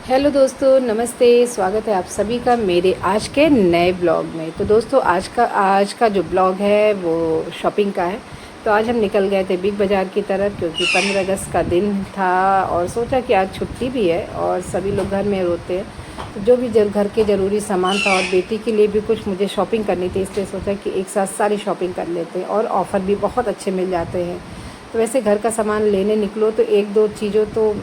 Hello दोस्तों, नमस्ते। स्वागत है आप सभी का मेरे आज के नए ब्लॉग में। तो दोस्तों आज का जो ब्लॉग है वो शॉपिंग का है। तो आज हम निकल गए थे बिग बाज़ार की तरफ, क्योंकि 15 अगस्त का दिन था और सोचा कि आज छुट्टी भी है और सभी लोग घर में होते हैं। तो जो भी घर के ज़रूरी सामान था और बेटी के लिए भी कुछ मुझे शॉपिंग करनी थी, इसलिए सोचा कि एक साथ सारी शॉपिंग कर लेते हैं और ऑफ़र भी बहुत अच्छे मिल जाते हैं। तो वैसे घर का सामान लेने निकलो तो एक दो चीज़ों तो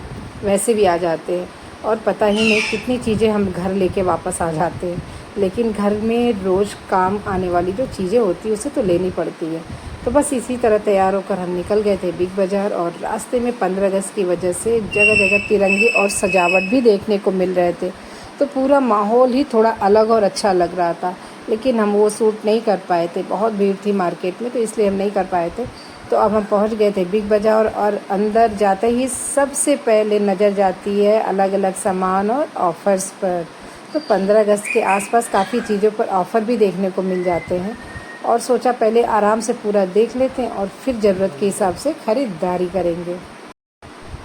वैसे भी आ जाते हैं और पता ही नहीं कितनी चीज़ें हम घर लेके वापस आ जाते हैं। लेकिन घर में रोज़ काम आने वाली जो चीज़ें होती हैं उसे तो लेनी पड़ती है। तो बस इसी तरह तैयार होकर हम निकल गए थे बिग बाज़ार, और रास्ते में 15 अगस्त की वजह से जगह जगह तिरंगे और सजावट भी देखने को मिल रहे थे। तो पूरा माहौल ही थोड़ा अलग और अच्छा लग रहा था। लेकिन हम वो शूट नहीं कर पाए थे, बहुत भीड़ थी मार्केट में, तो इसलिए हम नहीं कर पाए थे। तो अब हम पहुंच गए थे बिग बाज़ार, और अंदर जाते ही सबसे पहले नज़र जाती है अलग अलग सामान और ऑफ़र्स पर। तो 15 अगस्त के आसपास काफ़ी चीज़ों पर ऑफ़र भी देखने को मिल जाते हैं, और सोचा पहले आराम से पूरा देख लेते हैं और फिर ज़रूरत के हिसाब से ख़रीदारी करेंगे।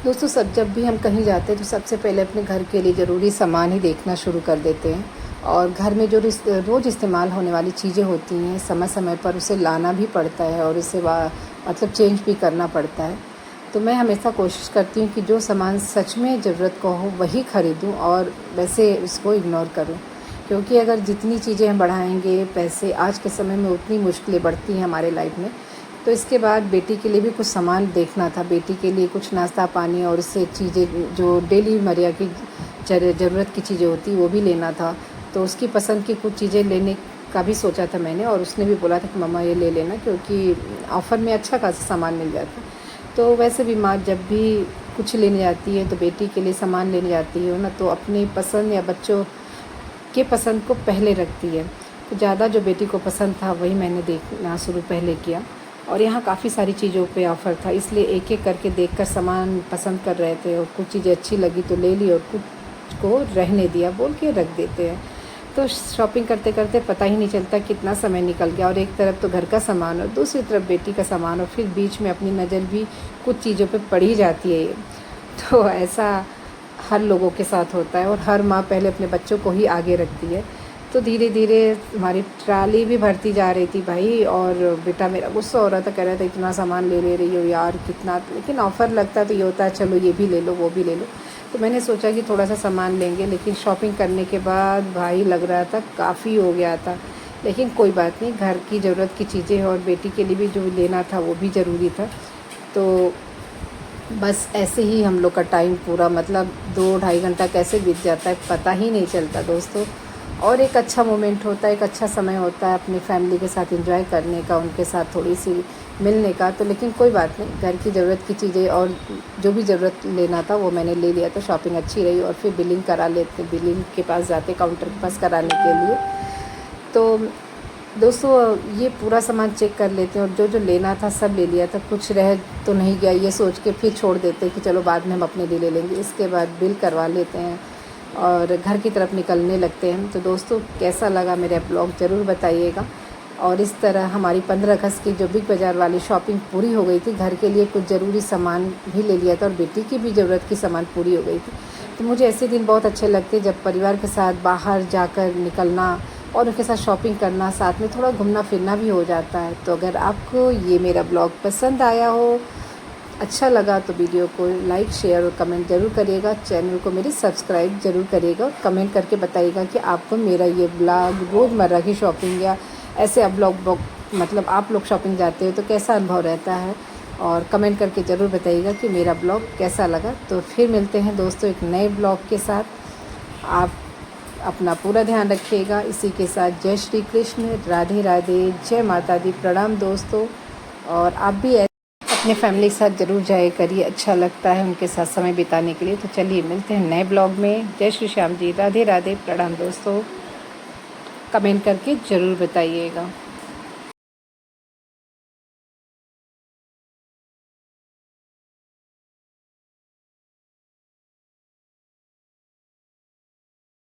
दोस्तों, जब भी हम कहीं जाते हैं तो सबसे पहले अपने घर के लिए ज़रूरी सामान ही देखना शुरू कर देते हैं। और घर में जो रोज़ इस्तेमाल होने वाली चीज़ें होती हैं, समय समय पर उसे लाना भी पड़ता है और उसे मतलब चेंज भी करना पड़ता है। तो मैं हमेशा कोशिश करती हूँ कि जो सामान सच में ज़रूरत का हो वही ख़रीदूँ और वैसे उसको इग्नोर करूँ। क्योंकि अगर जितनी चीज़ें हम बढ़ाएंगे पैसे, आज के समय में उतनी मुश्किलें बढ़ती हैं हमारे लाइफ में। तो इसके बाद बेटी के लिए भी कुछ सामान देखना था, बेटी के लिए कुछ नाश्ता पानी और उससे चीज़ें जो डेली मर्या की ज़रूरत की चीज़ें होती वो भी लेना था। तो उसकी पसंद की कुछ चीज़ें लेने का भी सोचा था मैंने, और उसने भी बोला था कि मम्मा ये ले लेना, क्योंकि ऑफ़र में अच्छा खासा सामान मिल जाता है। तो वैसे भी माँ जब भी कुछ लेने जाती है तो बेटी के लिए सामान लेने जाती है ना, तो अपनी पसंद या बच्चों के पसंद को पहले रखती है। तो ज़्यादा जो बेटी को पसंद था वही मैंने देखना शुरू पहले किया, और यहाँ काफ़ी सारी चीज़ों पे ऑफ़र था, इसलिए एक एक करके देखकर सामान पसंद कर रहे थे, और कुछ चीज़ें अच्छी लगी तो ले ली और कुछ को रहने दिया, बोल के रख देते हैं। तो शॉपिंग करते करते पता ही नहीं चलता कितना समय निकल गया, और एक तरफ तो घर का सामान और दूसरी तरफ बेटी का सामान, और फिर बीच में अपनी नज़र भी कुछ चीज़ों पे पड़ ही जाती है। तो ऐसा हर लोगों के साथ होता है, और हर माँ पहले अपने बच्चों को ही आगे रखती है। तो धीरे धीरे हमारी ट्राली भी भरती जा रही थी भाई, और बेटा मेरा गुस्सा हो रहा था, कह रहा था इतना सामान ले रही हो यार कितना। लेकिन ऑफ़र लगता तो ये होता है चलो ये भी ले लो वो भी ले लो। तो मैंने सोचा कि थोड़ा सा सामान लेंगे, लेकिन शॉपिंग करने के बाद भाई लग रहा था काफ़ी हो गया था। लेकिन कोई बात नहीं, घर की ज़रूरत की चीज़ें और बेटी के लिए भी जो लेना था वो भी ज़रूरी था। तो बस ऐसे ही हम लोग का टाइम पूरा मतलब 2-2.5 घंटा कैसे बीत जाता है पता ही नहीं चलता दोस्तों। और एक अच्छा मोमेंट होता है, एक अच्छा समय होता है अपनी फैमिली के साथ एंजॉय करने का, उनके साथ थोड़ी सी मिलने का। तो लेकिन कोई बात नहीं, घर की ज़रूरत की चीज़ें और जो भी ज़रूरत लेना था वो मैंने ले लिया। तो शॉपिंग अच्छी रही, और फिर बिलिंग करा लेते, बिलिंग के पास जाते, काउंटर के पास कराने के लिए। तो दोस्तों ये पूरा सामान चेक कर लेते हैं, और जो जो लेना था सब ले लिया था, कुछ रह तो नहीं गया ये सोच के फिर छोड़ देते हैं कि चलो बाद में हम अपने लिए ले लेंगे। इसके बाद बिल करवा लेते हैं और घर की तरफ निकलने लगते हैं। तो दोस्तों कैसा लगा मेरा ब्लॉग ज़रूर बताइएगा। और इस तरह हमारी 15 अगस्त की जो बिग बाज़ार वाली शॉपिंग पूरी हो गई थी, घर के लिए कुछ ज़रूरी सामान भी ले लिया था और बेटी की भी ज़रूरत की सामान पूरी हो गई थी। तो मुझे ऐसे दिन बहुत अच्छे लगते हैं जब परिवार के साथ बाहर जाकर निकलना और उनके साथ शॉपिंग करना, साथ में थोड़ा घूमना फिरना भी हो जाता है। तो अगर आपको ये मेरा ब्लॉग पसंद आया हो, अच्छा लगा, तो वीडियो को लाइक शेयर और कमेंट ज़रूर करिएगा। चैनल को मेरे सब्सक्राइब ज़रूर करिएगा, और कमेंट करके बताइएगा कि आपको मेरा ये ब्लॉग रोज़मर्रा की शॉपिंग या ऐसे अब ब्लॉग मतलब आप लोग शॉपिंग जाते हो तो कैसा अनुभव रहता है, और कमेंट करके ज़रूर बताइएगा कि मेरा ब्लॉग कैसा लगा। तो फिर मिलते हैं दोस्तों एक नए ब्लॉग के साथ। आप अपना पूरा ध्यान रखिएगा। इसी के साथ जय श्री कृष्ण, राधे राधे, जय माता दी, प्रणाम दोस्तों। और आप भी अपने फैमिली के साथ ज़रूर जाया करिए, अच्छा लगता है उनके साथ समय बिताने के लिए। तो चलिए मिलते हैं नए ब्लॉग में। जय श्री श्याम जी, राधे राधे, प्रणाम दोस्तों। कमेंट करके ज़रूर बताइएगा।